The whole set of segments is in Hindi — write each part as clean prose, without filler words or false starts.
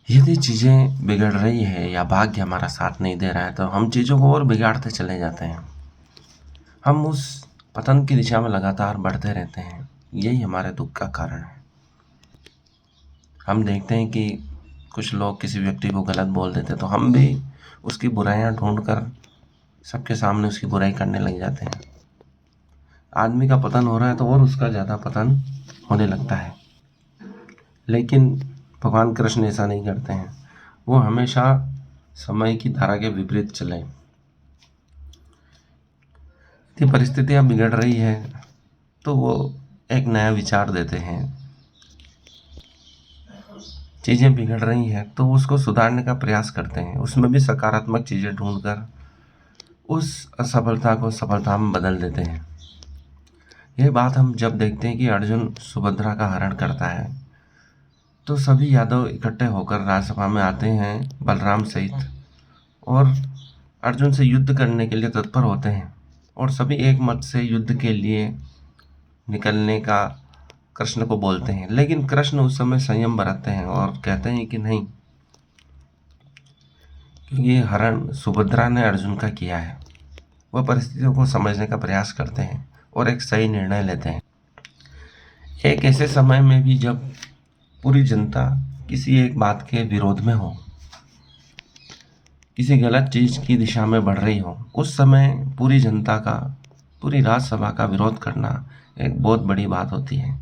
यदि चीज़ें बिगड़ रही है या भाग्य हमारा साथ नहीं दे रहा है तो हम चीज़ों को और बिगाड़ते चले जाते हैं। हम उस पतन की दिशा में लगातार बढ़ते रहते हैं। यही हमारे दुःख का कारण है। हम देखते हैं कि कुछ लोग किसी व्यक्ति को गलत बोल देते तो हम भी उसकी बुराइयां ढूंढकर सबके सामने उसकी बुराई करने लग जाते हैं। आदमी का पतन हो रहा है तो और उसका ज़्यादा पतन होने लगता है। लेकिन भगवान कृष्ण ऐसा नहीं करते हैं। वो हमेशा समय की धारा के विपरीत चले। यदि परिस्थितियाँ बिगड़ रही है तो वो एक नया विचार देते हैं। चीज़ें बिगड़ रही हैं तो उसको सुधारने का प्रयास करते हैं। उसमें भी सकारात्मक चीज़ें ढूंढकर उस असफलता को सफलता में बदल देते हैं। यह बात हम जब देखते हैं कि अर्जुन सुभद्रा का हरण करता है तो सभी यादव इकट्ठे होकर राजसभा में आते हैं बलराम सहित और अर्जुन से युद्ध करने के लिए तत्पर होते हैं और सभी एक मत से युद्ध के लिए निकलने का कृष्ण को बोलते हैं। लेकिन कृष्ण उस समय संयम बरतते हैं और कहते हैं कि नहीं, क्योंकि ये हरण सुभद्रा ने अर्जुन का किया है। वह परिस्थितियों को समझने का प्रयास करते हैं और एक सही निर्णय लेते हैं। एक ऐसे समय में भी जब पूरी जनता किसी एक बात के विरोध में हो, किसी गलत चीज की दिशा में बढ़ रही हो, उस समय पूरी जनता का, पूरी राज्यसभा का विरोध करना एक बहुत बड़ी बात होती है।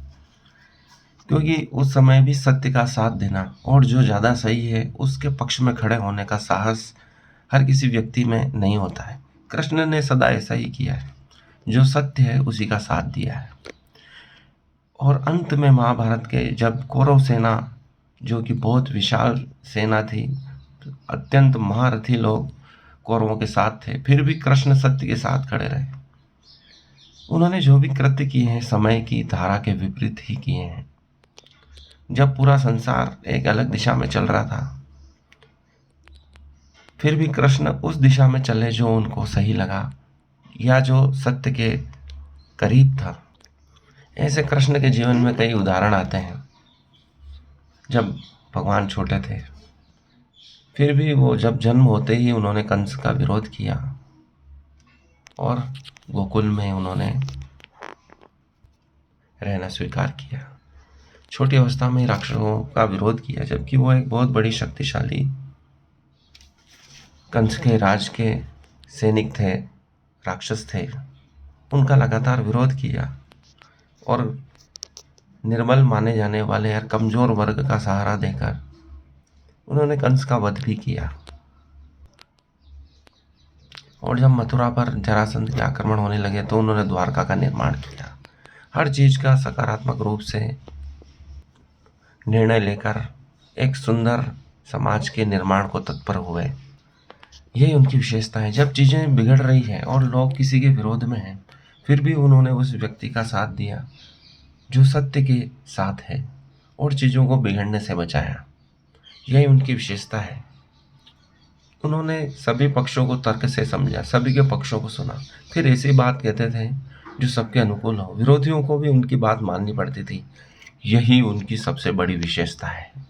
क्योंकि उस समय भी सत्य का साथ देना और जो ज़्यादा सही है उसके पक्ष में खड़े होने का साहस हर किसी व्यक्ति में नहीं होता है। कृष्ण ने सदा ऐसा ही किया है। जो सत्य है उसी का साथ दिया है। और अंत में महाभारत के जब कौरव सेना, जो कि बहुत विशाल सेना थी, अत्यंत महारथी लोग कौरवों के साथ थे, फिर भी कृष्ण सत्य के साथ खड़े रहे। उन्होंने जो भी कृत्य किए हैं समय की धारा के विपरीत ही किए हैं। जब पूरा संसार एक अलग दिशा में चल रहा था, फिर भी कृष्ण उस दिशा में चले जो उनको सही लगा या जो सत्य के करीब था। ऐसे कृष्ण के जीवन में कई उदाहरण आते हैं। जब भगवान छोटे थे, फिर भी वो जब जन्म होते ही उन्होंने कंस का विरोध किया और गोकुल में उन्होंने रहना स्वीकार किया। छोटी अवस्था में ही राक्षसों का विरोध किया, जबकि वो एक बहुत बड़ी शक्तिशाली कंस के राज के सैनिक थे, राक्षस थे। उनका लगातार विरोध किया और निर्बल माने जाने वाले और कमजोर वर्ग का सहारा देकर उन्होंने कंस का वध भी किया। और जब मथुरा पर जरासंध के आक्रमण होने लगे तो उन्होंने द्वारका का निर्माण किया। हर चीज का सकारात्मक रूप से निर्णय लेकर एक सुंदर समाज के निर्माण को तत्पर हुए। यही उनकी विशेषता है। जब चीजें बिगड़ रही है और लोग किसी के विरोध में हैं, फिर भी उन्होंने उस व्यक्ति का साथ दिया जो सत्य के साथ है और चीजों को बिगड़ने से बचाया। यही उनकी विशेषता है। उन्होंने सभी पक्षों को तर्क से समझा, सभी के पक्षों को सुना, फिर ऐसी बात कहते थे जो सबके अनुकूल हो। विरोधियों को भी उनकी बात माननी पड़ती थी। यही उनकी सबसे बड़ी विशेषता है।